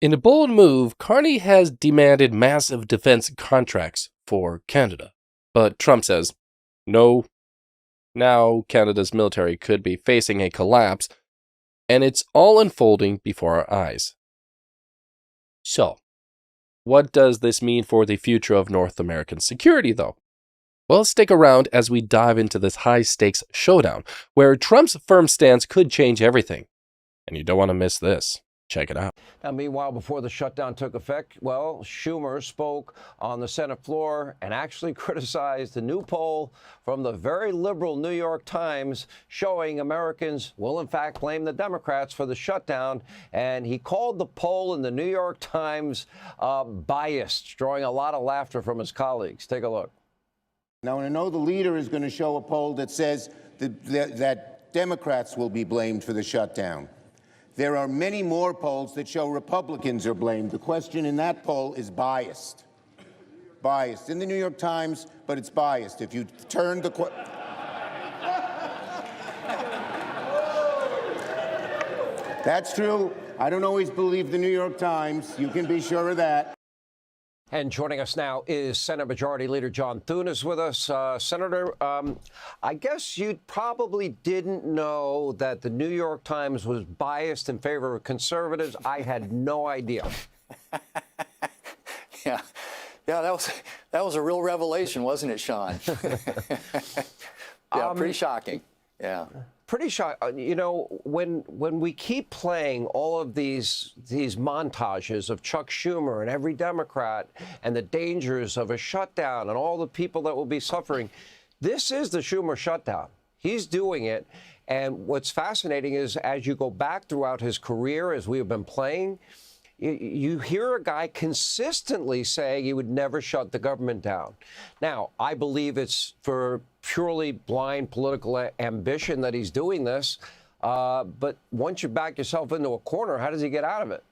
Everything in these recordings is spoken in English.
In a bold move, Carney has demanded massive defense contracts for Canada. But Trump says, no. Now Canada's military could be facing a collapse, and it's all unfolding before our eyes. So, what does this mean for the future of North American security, though? Well, stick around as we dive into this high-stakes showdown, where Trump's firm stance could change everything. And you don't want to miss this. Check it out. Now, meanwhile, before the shutdown took effect, well, Schumer spoke on the Senate floor and actually criticized the new poll from the very liberal New York Times showing Americans will, in fact, blame the Democrats for the shutdown. And he called the poll in the New York Times biased, drawing a lot of laughter from his colleagues. Take a look. Now, I know the leader is going to show a poll that says that Democrats will be blamed for the shutdown. There are many more polls that show Republicans are blamed. The question in that poll is biased. Biased. In the New York Times, but it's biased. If you turn the... That's true. I don't always believe the New York Times. You can be sure of that. And joining us now is Senate Majority Leader John Thune is with us. Senator, I guess you probably didn't know that the New York Times was biased in favor of conservatives. I had no idea. Yeah, that was a real revelation, wasn't it, Sean? Yeah, pretty shocking. Yeah. Pretty shocking. You know, when we keep playing all of these montages of Chuck Schumer and every Democrat and the dangers of a shutdown and all the people that will be suffering, this is the Schumer shutdown. He's doing it. And what's fascinating is as you go back throughout his career, as we have been playing, you hear a guy consistently saying he would never shut the government down. Now, I believe it's for purely blind political ambition that he's doing this. But once you back yourself into a corner, how does he get out of it?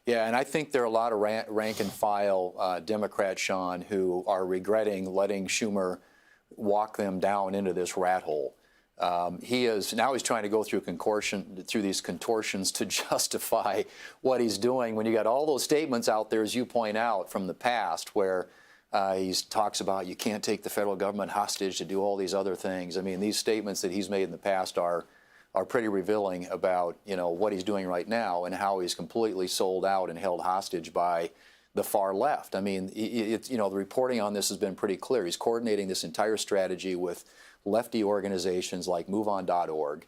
Yeah, and I think there are a lot of rank and file Democrats, Sean, who are regretting letting Schumer walk them down into this rat hole. He's trying to go through these contortions to justify what he's doing when you got all those statements out there, as you point out, from the past where he talks about you can't take the federal government hostage to do all these other things. I mean, these statements that he's made in the past are pretty revealing about, what he's doing right now and how he's completely sold out and held hostage by the far left. I mean, the reporting on this has been pretty clear. He's coordinating this entire strategy with lefty organizations like MoveOn.org.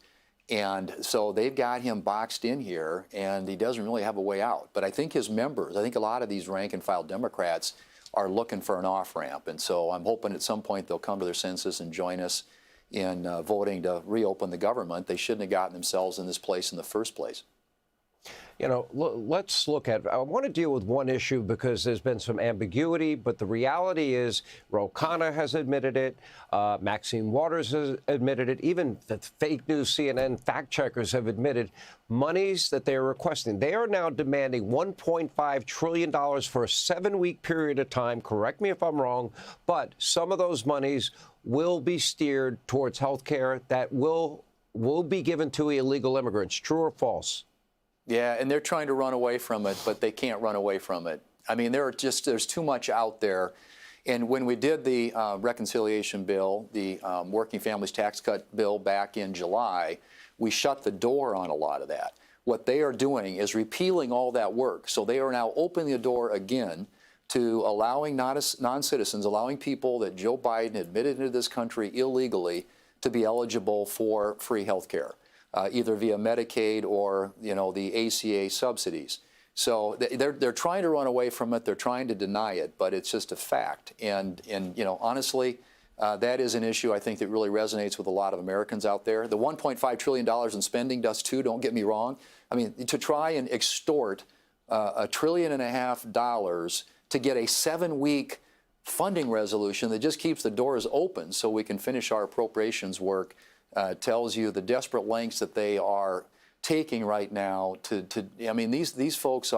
And so they've got him boxed in here, and he doesn't really have a way out. But I think his members, I think a lot of these rank and file Democrats are looking for an off-ramp. And so I'm hoping at some point they'll come to their senses and join us in voting to reopen the government. They shouldn't have gotten themselves in this place in the first place. Let's look at, I want to deal with one issue because there's been some ambiguity, but the reality is Ro Khanna has admitted it, Maxine Waters has admitted it, even the fake news CNN fact checkers have admitted monies that they are requesting. They are now demanding $1.5 trillion for a 7-week period of time. Correct me if I'm wrong, but some of those monies will be steered towards health care that will be given to illegal immigrants. True or false? Yeah, and they're trying to run away from it, but they can't run away from it. I mean, there's too much out there. And when we did the reconciliation bill, the Working Families Tax Cut bill back in July, we shut the door on a lot of that. What they are doing is repealing all that work. So they are now opening the door again to allowing non-citizens, allowing people that Joe Biden admitted into this country illegally to be eligible for free health care. Either via Medicaid or, the ACA subsidies. So they're trying to run away from it. They're trying to deny it, but it's just a fact. And honestly, that is an issue I think that really resonates with a lot of Americans out there. The $1.5 trillion in spending does too, don't get me wrong. I mean, to try and extort $1.5 trillion to get a 7-week funding resolution that just keeps the doors open so we can finish our appropriations work tells you the desperate lengths that they are taking right now I mean, these folks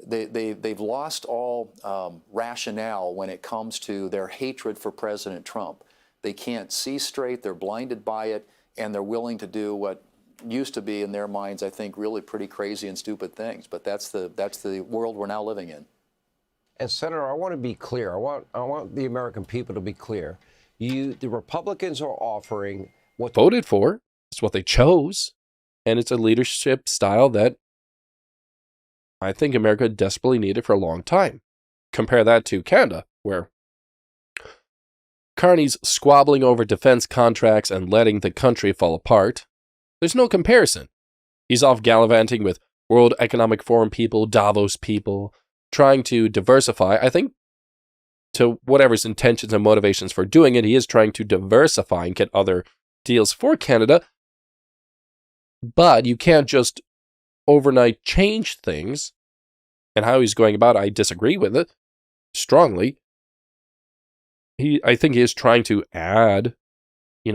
they've lost all rationale when it comes to their hatred for President Trump. They can't see straight, they're blinded by it, and they're willing to do what used to be, in their minds, I think, really pretty crazy and stupid things. But that's the world we're now living in. And Senator, I want to be clear. I want the American people to be clear. The Republicans are offering what voted for. It's what they chose. And it's a leadership style that I think America desperately needed for a long time. Compare that to Canada, where Carney's squabbling over defense contracts and letting the country fall apart. There's no comparison. He's off gallivanting with World Economic Forum people, Davos people, trying to diversify. I think to whatever his intentions and motivations for doing it, he is trying to diversify and get other deals for Canada. But you can't just overnight change things. And how he's going about it, I disagree with it strongly. I think he is trying to add,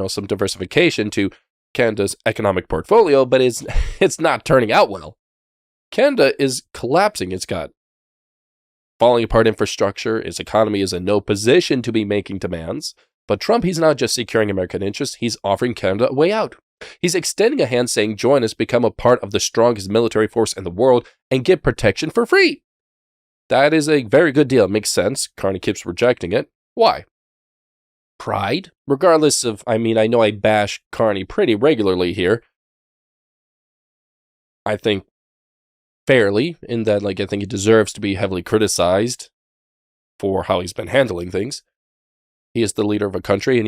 some diversification to Canada's economic portfolio, but it's not turning out well. Canada is collapsing. It's got falling apart infrastructure. Its economy is in no position to be making demands. But Trump, he's not just securing American interests, he's offering Canada a way out. He's extending a hand saying, join us, become a part of the strongest military force in the world, and get protection for free. That is a very good deal. It makes sense. Carney keeps rejecting it. Why? Pride? Regardless of, I know I bash Carney pretty regularly here. I think fairly, in that, I think he deserves to be heavily criticized for how he's been handling things. He is the leader of a country, and